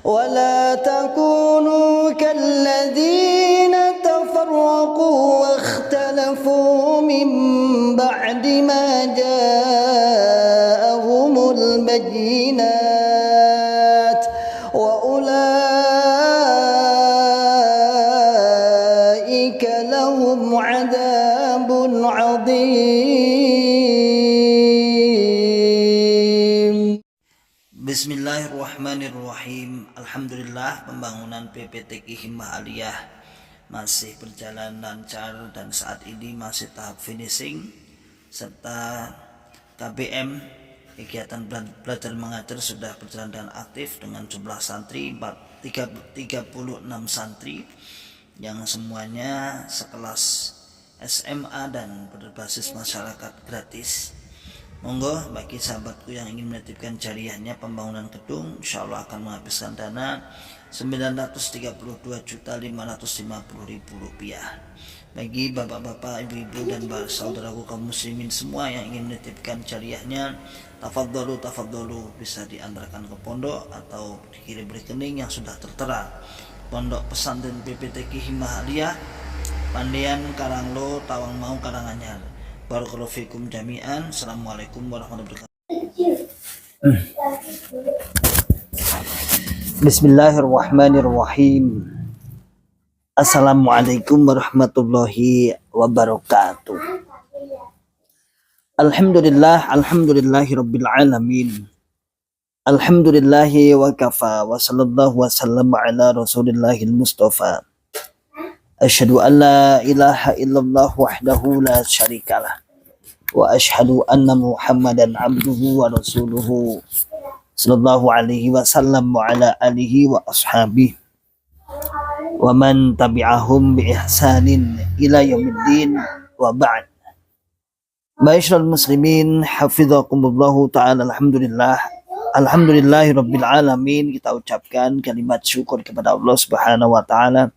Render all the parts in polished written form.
ولا تكونوا كالذين تفرقوا واختلفوا من بعد ما جاءهم البينات وأولئك لهم عذاب عظيم. Bismillahirrahmanirrahim. Alhamdulillah, pembangunan PPTQ Himmah Aliyah masih berjalan lancar dan saat ini masih tahap finishing, serta KBM kegiatan belajar mengajar sudah berjalan dengan aktif dengan jumlah santri 36 santri yang semuanya sekelas SMA dan berbasis masyarakat gratis. Monggo bagi sahabatku yang ingin menitipkan jariahnya pembangunan gedung, insya Allah akan menghabiskan dana Rp932.550.000. Bagi bapak-bapak, ibu-ibu dan saudaraku kaum muslimin semua yang ingin menitipkan jariahnya, tafadhalu bisa diantarkan ke pondok atau dikirim rekening yang sudah tertera. Pondok Pesantren PPTQ Himmah Aliyah, Pandean, Karanglo, Tawangmau, Karanganyar. Barakallahu fikum jami'an. Assalamualaikum warahmatullahi wabarakatuh. Bismillahirrahmanirrahim. Assalamualaikum warahmatullahi wabarakatuh. Alhamdulillahi rabbil alamin. Alhamdulillahi wa kafa wa sallallahu wa sallam ala rasulillahil mustafa. Asyhadu an la ilaha illallah wahdahu la syarikalah wa asyhadu anna Muhammadan abduhu wa rasuluhu sallallahu alaihi wasallam wa ala alihi wa ashabihi wa man tabi'ahum bi ihsanin ila yaumiddin wa ba'd. Ma'asyiral muslimin hafizakumullahu ta'ala. Alhamdulillahi rabbil alamin. Kita ucapkan kalimat syukur kepada Allah Subhanahu wa taala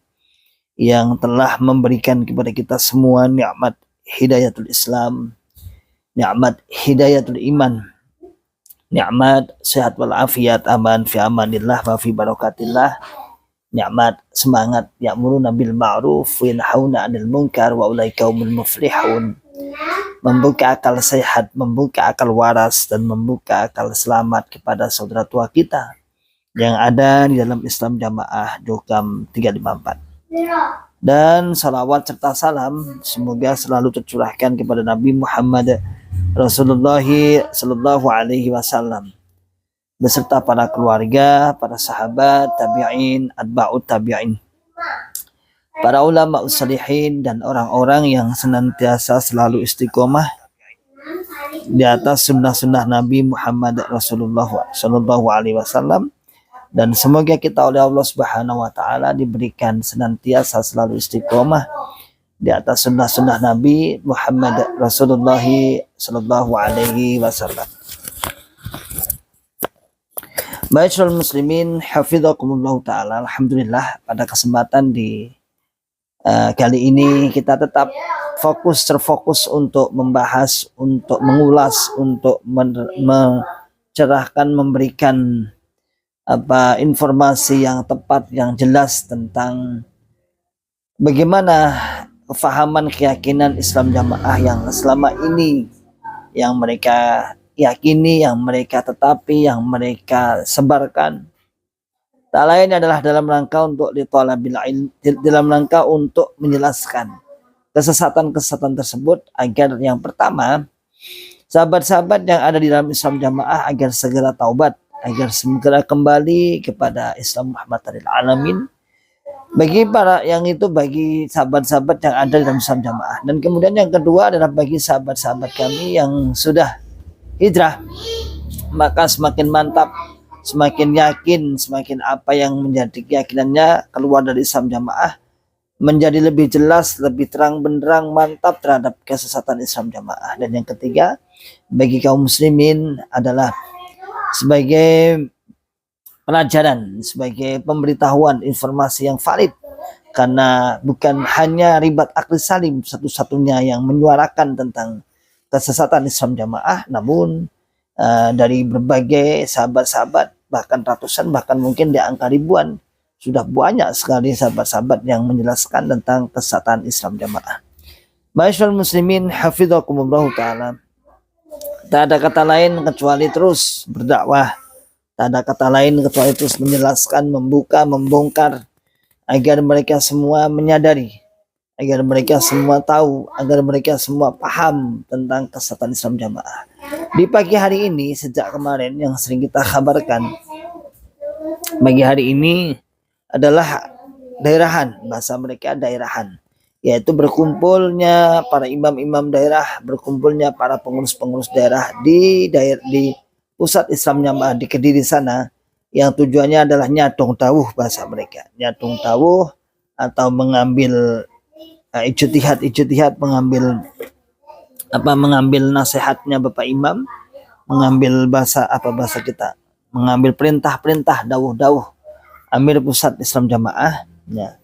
yang telah memberikan kepada kita semua nikmat hidayatul Islam, nikmat hidayatul iman, nikmat sehat walafiat, aman fi amanillah wa fi barakatillah, nikmat semangat ya'muruna bil ma'ruf wa yanhauna 'anil munkar wa ulaika humul muflihun, membuka akal sehat, membuka akal waras, dan membuka akal selamat kepada saudara tua kita yang ada di dalam Islam Jamaah Jokam 354. Dan salawat serta salam semoga selalu tercurahkan kepada Nabi Muhammad Rasulullah sallallahu alaihi wasallam beserta para keluarga, para sahabat, tabi'in, atba'ut tabi'in, para ulama ussalihin, dan orang-orang yang senantiasa selalu istiqomah di atas sunnah-sunnah Nabi Muhammad Rasulullah sallallahu alaihi wasallam. Dan semoga kita oleh Allah Subhanahu wa taala diberikan senantiasa selalu istiqomah di atas sunnah-sunnah Nabi Muhammad Rasulullah sallallahu alaihi wasallam. Ma'asyiral muslimin hafizakumullah taala. Alhamdulillah, pada kesempatan di kali ini kita tetap terfokus untuk membahas, untuk mengulas, untuk mencerahkan, memberikan informasi yang tepat, yang jelas tentang bagaimana kefahaman keyakinan Islam Jamaah yang selama ini yang mereka yakini, yang mereka tetapi, yang mereka sebarkan. Tak lain adalah dalam rangka untuk dalam rangka untuk menjelaskan kesesatan-kesesatan tersebut, agar yang pertama, sahabat-sahabat yang ada di dalam Islam Jamaah agar segera taubat, agar segera kembali kepada Islam rahmatan lil alamin, bagi para yang itu, bagi sahabat-sahabat yang ada dalam Islam Jamaah. Dan kemudian yang kedua adalah bagi sahabat-sahabat kami yang sudah hijrah, maka semakin mantap, semakin yakin, semakin apa yang menjadi keyakinannya keluar dari Islam Jamaah menjadi lebih jelas, lebih terang benderang, mantap terhadap kesesatan Islam Jamaah. Dan yang ketiga, bagi kaum muslimin adalah sebagai pelajaran, sebagai pemberitahuan informasi yang valid, karena bukan hanya Ribat Akli Salim satu-satunya yang menyuarakan tentang kesesatan Islam Jamaah, namun dari berbagai sahabat-sahabat bahkan ratusan, bahkan mungkin di angka ribuan. Sudah banyak sekali sahabat-sahabat yang menjelaskan tentang kesesatan Islam jamaah. Ma'asyiral muslimin hafizakumullah ta'ala. Tak ada kata lain kecuali terus berdakwah. Tak ada kata lain kecuali terus menjelaskan, membuka, membongkar, agar mereka semua menyadari, agar mereka semua tahu, agar mereka semua paham tentang kesesatan Islam jamaah. Di pagi hari ini, sejak kemarin yang sering kita kabarkan, pagi hari ini adalah daerahan, bahasa mereka daerahan, yaitu berkumpulnya para imam-imam daerah, berkumpulnya para pengurus-pengurus daerah di pusat Islam jamaah di Kediri sana, yang tujuannya adalah nyatung tawuh, bahasa mereka nyatung tawuh, atau mengambil ijtihad, mengambil nasihatnya Bapak Imam, mengambil bahasa kita, mengambil perintah-perintah, dawuh-dawuh Amir Pusat Islam Jamaah ya.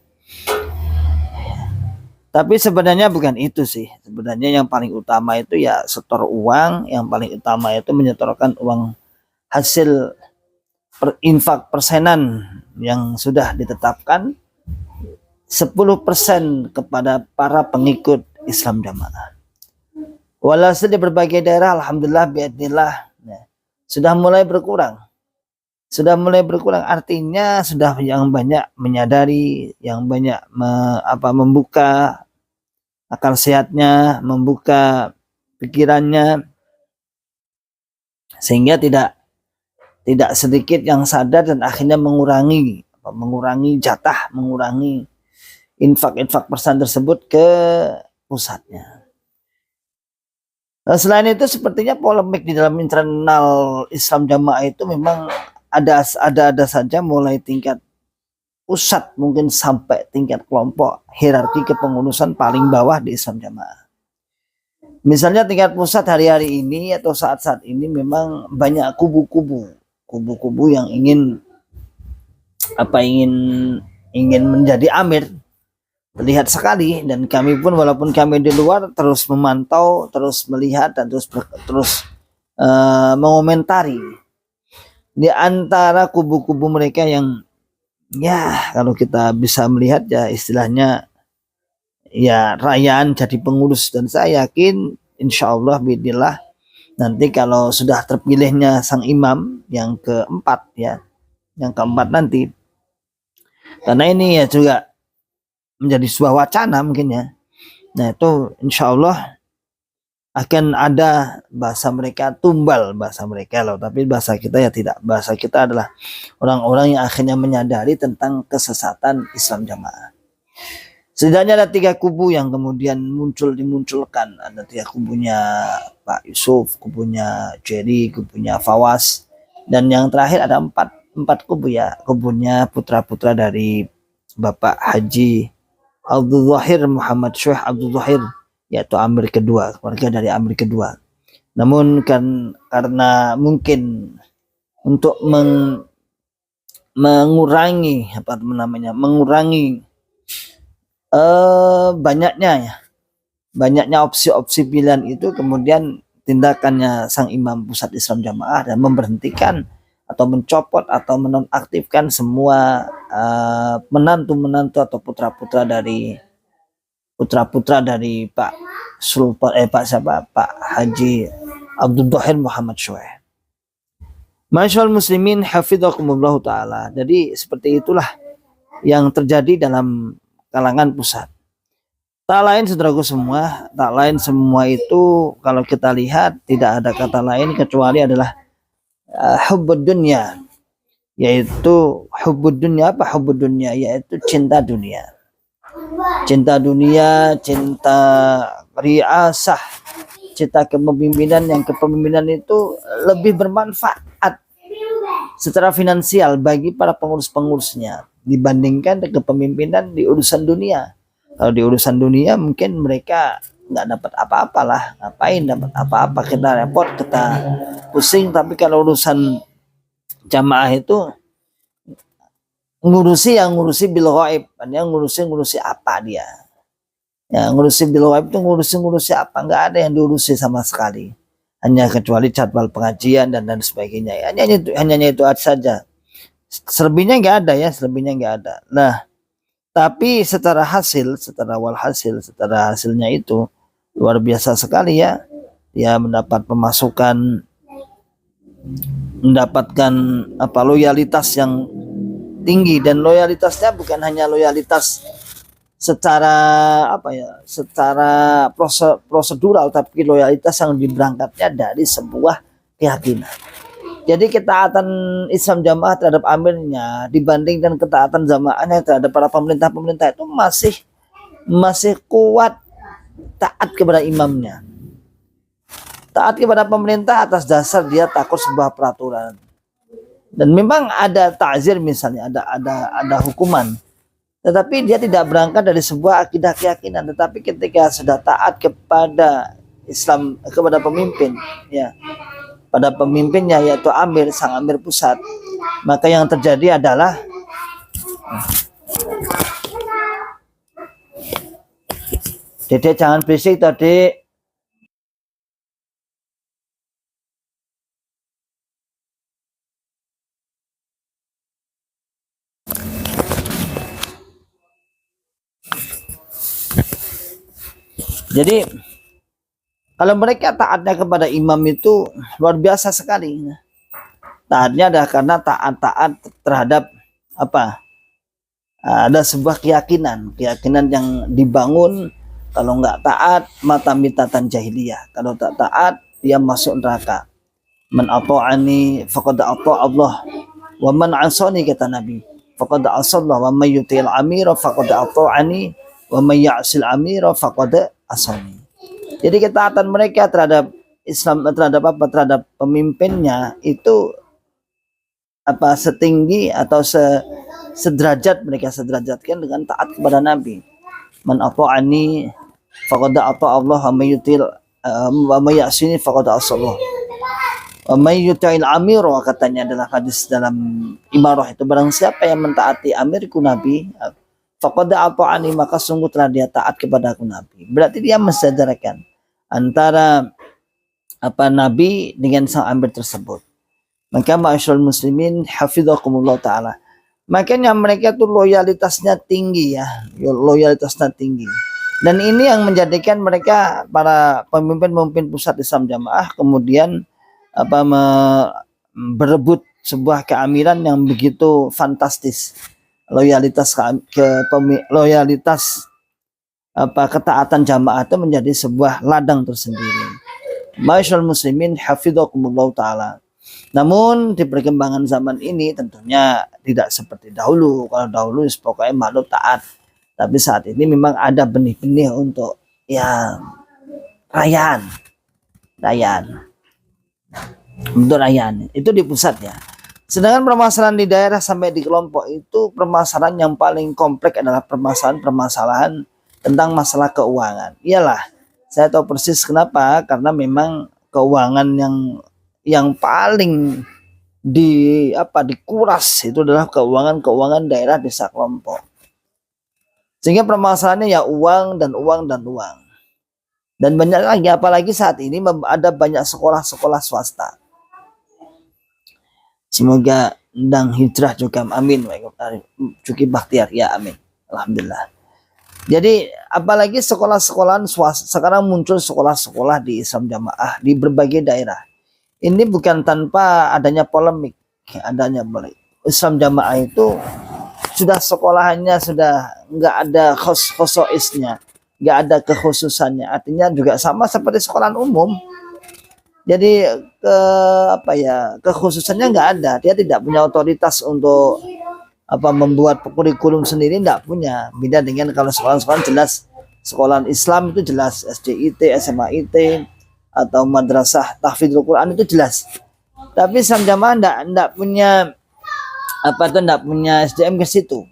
Tapi sebenarnya bukan itu sih. Sebenarnya yang paling utama itu ya setor uang. Yang paling utama itu menyetorkan uang hasil infak persenan yang sudah ditetapkan 10% kepada para pengikut Islam jamaah. Walhasil di berbagai daerah, alhamdulillah biidznillah sudah mulai berkurang. Artinya sudah yang banyak menyadari, yang banyak membuka akal sehatnya, membuka pikirannya, sehingga tidak sedikit yang sadar dan akhirnya mengurangi jatah, mengurangi infak persen tersebut ke pusatnya. Nah, selain itu sepertinya polemik di dalam internal Islam jamaah itu memang ada saja, mulai tingkat pusat mungkin sampai tingkat kelompok, hierarki kepengurusan paling bawah di Islam jamaah. Misalnya tingkat pusat hari-hari ini atau saat-saat ini memang banyak kubu-kubu yang ingin menjadi amir, terlihat sekali, dan kami pun walaupun kami di luar terus memantau, terus melihat, dan terus mengomentari di antara kubu-kubu mereka yang ya kalau kita bisa melihat ya istilahnya ya rayaan jadi pengurus. Dan saya yakin insyaallah biidznillah nanti kalau sudah terpilihnya sang imam yang keempat nanti, karena ini ya juga menjadi sebuah wacana mungkin ya. Nah itu insyaallah akan ada bahasa mereka tumbal, bahasa mereka loh, tapi bahasa kita ya tidak. Bahasa kita adalah orang-orang yang akhirnya menyadari tentang kesesatan Islam jamaah. Setidaknya ada 3 kubu yang kemudian dimunculkan. Ada 3 kubunya Pak Yusuf, kubunya Jerry, kubunya Fawaz, dan yang terakhir ada 4 kubu ya, kubunya putra-putra dari Bapak Haji Abdul Zahir Muhammad Syekh Abdul Zahir, yaitu Amir kedua, keluarga dari Amir kedua. Namun karena mungkin untuk mengurangi banyaknya opsi-opsi pilihan itu, kemudian tindakannya sang imam pusat Islam jamaah dan memberhentikan atau mencopot atau menonaktifkan semua menantu atau putra-putra dari Pak Haji Abdul Zahir Muhammad Syekh. Ma'asyiral muslimin hafizakumullah taala. Jadi seperti itulah yang terjadi dalam kalangan pusat. Tak lain semua itu kalau kita lihat tidak ada kata lain kecuali adalah hubbud dunya, yaitu hubbud dunya. Apa hubbud dunya? Yaitu cinta dunia, cinta riasah, cinta kepemimpinan, yang kepemimpinan itu lebih bermanfaat secara finansial bagi para pengurus-pengurusnya dibandingkan kepemimpinan di urusan dunia. Kalau di urusan dunia mungkin mereka nggak dapat apa-apa lah, ngapain dapat apa-apa, kita repot, kita pusing. Tapi kalau urusan jamaah itu ngurusi bil ghaib, dia ngurusi apa dia? Ya, ngurusi bil ghaib itu ngurusi apa? Enggak ada yang diurusi sama sekali. hanya kecuali jadwal pengajian dan sebagainya. Hanya itu saja. Selebihnya nggak ada ya, selebihnya nggak ada. Nah, tapi secara hasilnya itu luar biasa sekali ya. Dia mendapatkan loyalitas yang tinggi, dan loyalitasnya bukan hanya loyalitas secara prosedural, tapi loyalitas yang diberangkatnya dari sebuah keyakinan. Jadi ketaatan Islam Jamaah terhadap amirnya dibandingkan ketaatan jamaahnya terhadap para pemerintah itu masih kuat taat kepada imamnya. Taat kepada pemerintah atas dasar dia takut sebuah peraturan. Dan memang ada ta'zir, misalnya ada hukuman. Tetapi dia tidak berangkat dari sebuah akidah keyakinan, tetapi ketika sudah taat kepada Islam, kepada pemimpin ya, pada pemimpinnya yaitu amir, sang amir pusat, maka yang terjadi adalah Dedek jangan berisik tadi. Jadi kalau mereka taatnya kepada imam itu luar biasa sekali. Taatnya adalah karena taat terhadap ada sebuah keyakinan yang dibangun. Kalau nggak taat, mata mitatan jahiliyah. Kalau tak taat, dia masuk neraka. Man ata'ani faqad ata'a Allah, wa man 'asani, kata Nabi, faqad 'asallah, wa may yuti'il amira faqad ata'ani, wa may ya'sil amira faqad asani. Jadi ketaatan mereka terhadap Islam, terhadap pemimpinnya itu setinggi atau sederajat, mereka sederajatkan dengan taat kepada Nabi. Man ata'ani faqad ata'a Allah, wa may yutil wa may ya'sini faqad asallah, wa may yuti'il amira, katanya adalah hadis dalam imarah itu, barang siapa yang mentaati amirku Nabi, faqad ata'ani, maka sungguh telah dia taat kepada aku Nabi. Berarti dia mensederakan antara Nabi dengan sang amir tersebut. Maka ma'asyiral muslimin hafizakumullah taala, makanya mereka tuh loyalitasnya tinggi ya, loyalitasnya tinggi. Dan ini yang menjadikan mereka para pemimpin pusat Islam Jamaah kemudian berebut sebuah keamiran yang begitu fantastis. Loyalitas ketaatan jamaah itu menjadi sebuah ladang tersendiri. Ma'asyiral muslimin hafizakumullah taala. Namun di perkembangan zaman ini tentunya tidak seperti dahulu. Kalau dahulu pokoknya makhluk taat. Tapi saat ini memang ada benih-benih untuk rayaan. Untuk rayaan itu di pusat ya. Sedangkan permasalahan di daerah sampai di kelompok itu permasalahan yang paling kompleks adalah permasalahan tentang masalah keuangan. Iyalah, saya tahu persis kenapa, karena memang keuangan yang paling dikuras itu adalah keuangan daerah desa kelompok. Sehingga permasalahannya ya uang dan uang. Dan banyak lagi, apalagi saat ini ada banyak sekolah-sekolah swasta. Semoga undang hijrah juga, amin. Cuki Bakhtiar ya, amin. Alhamdulillah. Jadi apalagi sekolah-sekolahan swasta, sekarang muncul sekolah-sekolah di Islam Jamaah di berbagai daerah. Ini bukan tanpa adanya polemik, Islam Jamaah itu sudah sekolahannya sudah nggak ada khosoisnya, nggak ada kekhususannya. Artinya juga sama seperti sekolahan umum. Jadi kekhususannya nggak ada. Dia tidak punya otoritas untuk membuat kurikulum sendiri, nggak punya. Beda dengan kalau sekolah-sekolah jelas, sekolah Islam itu jelas SDIT, SMAIT atau madrasah tahfidzul Quran itu jelas. Tapi Islam Jamaah nggak punya nggak punya SDM ke situ.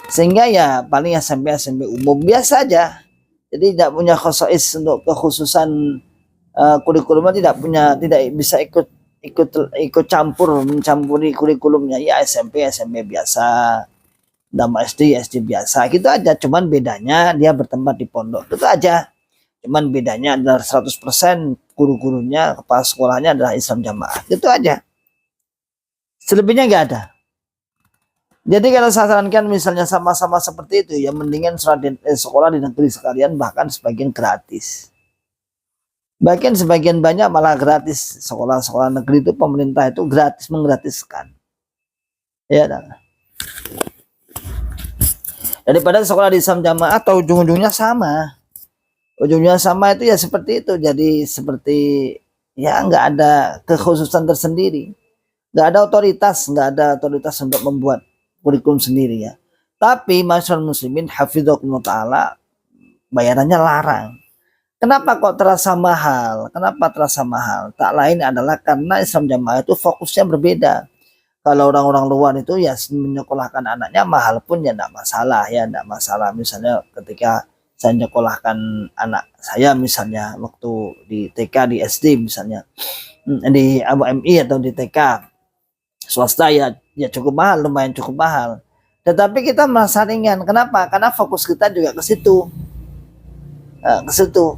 Sehingga ya paling SMP umum biasa aja. Jadi tidak punya khosois untuk kekhususan kurikulumnya, tidak bisa ikut mencampuri kurikulumnya. Ya SMP biasa, nama SD biasa gitu aja. Cuman bedanya dia bertempat di pondok, itu aja. Cuman bedanya adalah 100% guru-gurunya, kepala sekolahnya adalah Islam Jamaah. Itu aja. Selebihnya nggak ada. Jadi kalau saya sarankan misalnya sama-sama seperti itu, ya mendingan sekolah di negeri sekalian, bahkan sebagian gratis. Bahkan sebagian banyak malah gratis. Sekolah-sekolah negeri itu pemerintah itu gratis, menggratiskan. Ya, daripada sekolah di Islam Jamaah atau ujung-ujungnya sama. Ujungnya sama itu ya seperti itu. Jadi seperti ya nggak ada kekhususan tersendiri. Nggak ada otoritas untuk membuat kurikulum sendiri ya. Tapi masyarakat muslimin hafidzakumullah ta'ala, bayarannya larang. Kenapa kok terasa mahal? Kenapa terasa mahal? Tak lain adalah karena Islam Jamaah itu fokusnya berbeda. Kalau orang-orang luar itu ya menyekolahkan anaknya mahal pun ya enggak masalah ya, enggak masalah. Misalnya ketika saya menyekolahkan anak saya misalnya waktu di TK, di SD misalnya, di AMI atau di TK swasta ya cukup mahal, lumayan cukup mahal. Tetapi kita merasa ringan. Kenapa? Karena fokus kita juga ke situ.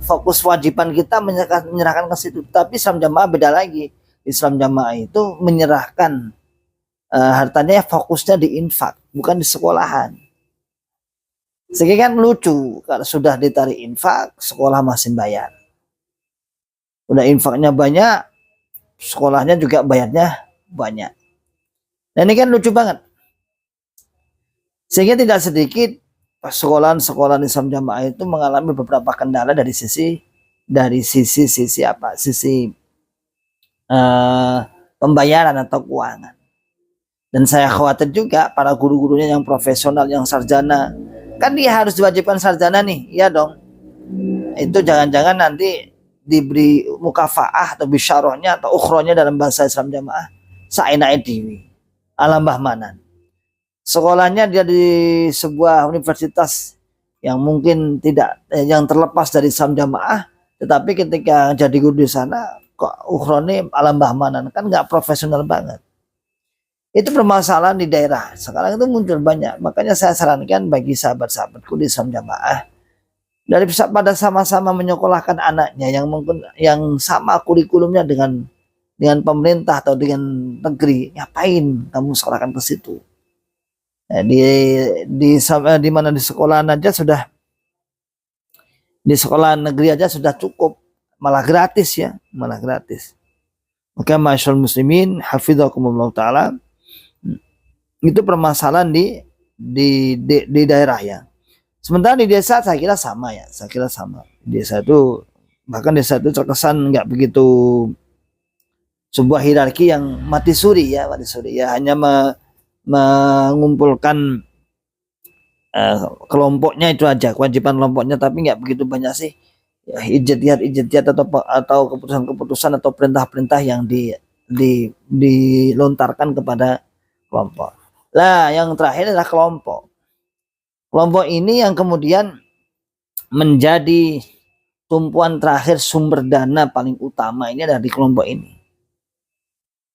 Fokus wajiban kita menyerahkan ke situ. Tapi Islam Jamaah beda lagi. Islam Jamaah itu menyerahkan hartanya, fokusnya di infak, bukan di sekolahan. Sehingga kan lucu, kalau sudah ditarik infak, sekolah masih bayar. Udah infaknya banyak, sekolahnya juga bayarnya banyak. Nah ini kan lucu banget. Sehingga tidak sedikit sekolahan Islam Jamaah itu mengalami beberapa kendala dari sisi pembayaran atau keuangan. Dan saya khawatir juga para guru-gurunya yang profesional, yang sarjana, kan dia harus diwajibkan sarjana nih, ya dong. Itu jangan-jangan nanti diberi mukafaah atau bisyarahnya atau ukhronya dalam bahasa Islam Jamaah saenake dhewe. Alambah manan. Sekolahnya dia di sebuah universitas yang mungkin tidak yang terlepas dari Islam Jamaah, tetapi ketika jadi guru di sana kok ukhrone alambah manan, kan nggak profesional banget. Itu permasalahan di daerah. Sekarang itu muncul banyak. Makanya saya sarankan bagi sahabat-sahabatku di Islam Jamaah, daripada sama-sama menyekolahkan anaknya yang sama kurikulumnya dengan pemerintah atau dengan negeri, ngapain kamu sekolahkan ke situ? Nah, di mana di sekolahan aja sudah, di sekolah negeri aja sudah cukup, malah gratis ya, malah gratis. Maka masyaallah muslimin hafizakumullah taala, itu permasalahan di daerah ya. Sementara di desa saya kira sama ya, Desa itu terkesan nggak begitu sebuah hierarki yang mati suri ya, hanya mengumpulkan kelompoknya itu aja, kewajiban kelompoknya, tapi nggak begitu banyak sih ya, ijtihad atau keputusan atau perintah-perintah yang dilontarkan kepada kelompok. Lah yang terakhir adalah kelompok. Kelompok ini yang kemudian menjadi tumpuan terakhir, sumber dana paling utama ini adalah di kelompok ini.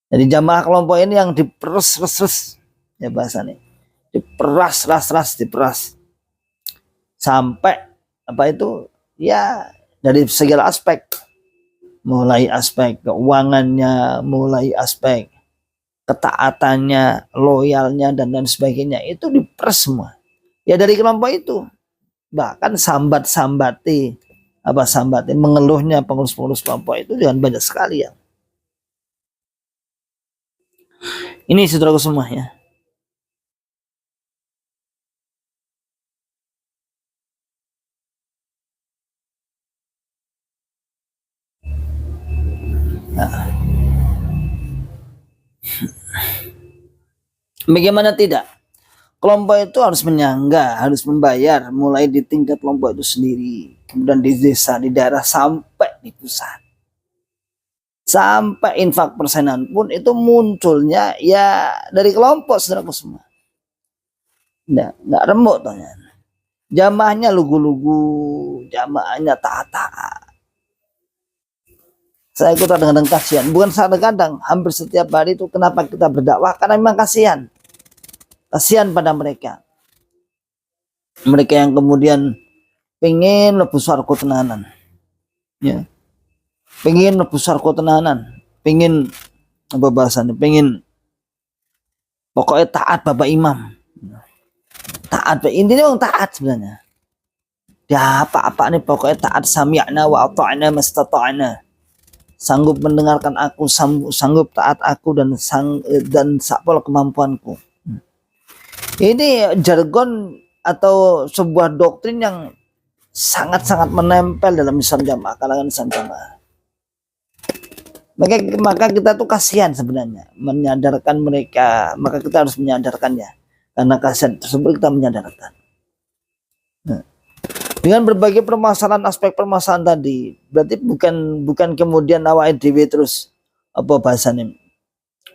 Jadi jamaah kelompok ini yang diperas ya bahasanya, diperas sampai apa itu ya, dari segala aspek, mulai aspek keuangannya, mulai aspek ketaatannya, loyalnya dan lain sebagainya, itu diperas semua ya dari kelompok itu. Bahkan sambat-sambati mengeluhnya pengurus-pengurus kelompok itu jangan banyak sekali ya. Ini saudaraku semua ya. Nah. Bagaimana tidak? Kelompok itu harus menyangga, harus membayar, mulai di tingkat kelompok itu sendiri, kemudian di desa, di daerah, sampai di pusat. Sampai infak persenan pun itu munculnya ya dari kelompok, saudaraku semua. Nggak remuk tohnya. Jamaahnya lugu-lugu, jamaahnya taat-taat. Saya ikut kadang-kadang kasihan, bukan kadang-kadang, hampir setiap hari itu. Kenapa kita berdakwah? Karena memang kasihan pada mereka yang kemudian pengen lebu swarga tenanan. Ya. Pengen mlebu surga tenanan, pengen apa bahasanya? Pengen pokoknya taat bapak imam. Taat, intinya orang taat sebenarnya. Ya apa-apa nih pokoknya taat, sami'na wa ata'na mastata'na. Sanggup mendengarkan aku, sanggup taat aku dan sakpol kemampuanku. Ini jargon atau sebuah doktrin yang sangat-sangat menempel dalam Islam Jamaah, kalangan Islam Jamaah. Maka kita tuh kasihan sebenarnya menyadarkan mereka, maka kita harus menyadarkannya. Karena kasihan tersebut kita menyadarkan. Nah, dengan berbagai permasalahan, aspek permasalahan tadi, berarti bukan kemudian awake dhewe terus apa bahasanya,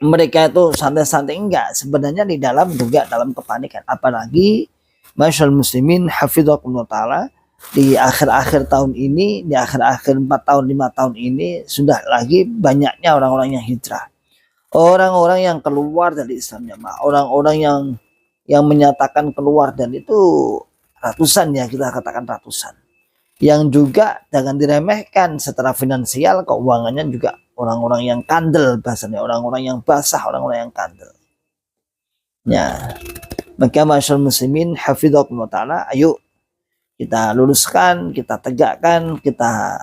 mereka itu santai-santai, enggak. Sebenarnya di dalam juga dalam kepanikan. Apalagi masyaallah muslimin hafidzakumullah taala, di akhir-akhir tahun ini, di akhir-akhir 4 tahun 5 tahun ini sudah lagi banyaknya orang-orang yang hijrah. Orang-orang yang keluar dari Islam Jamaah, orang-orang yang menyatakan keluar, dan itu ratusan, ya kita katakan ratusan. Yang juga jangan diremehkan, secara finansial, keuangannya juga orang-orang yang kandel, bahasanya orang-orang yang basah, orang-orang yang kandel. Ya, maka masyaallah muslimin hafidzakumullah taala, ayo kita luruskan, kita tegakkan, kita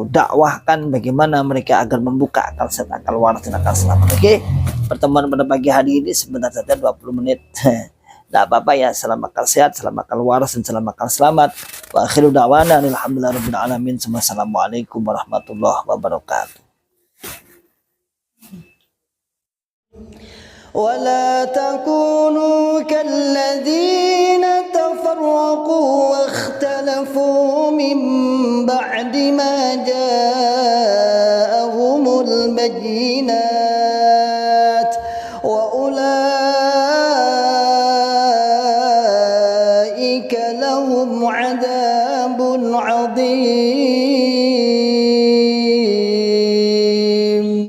dakwahkan bagaimana mereka agar membuka akal sehat, akal waras, dan akal selamat. Oke, pertemuan pada pagi hari ini sebentar saja, 20 menit. Tidak apa-apa ya, salam akal sehat, salam akal waras, dan salam akal selamat. Wa akhiru da'wana alhamdulillahirabbil alamin. Assalamualaikum warahmatullahi wabarakatuh. ولا تكونوا كالذين تفرقوا واختلفوا من بعد ما جاءهم البينات وأولئك لهم عذاب عظيم.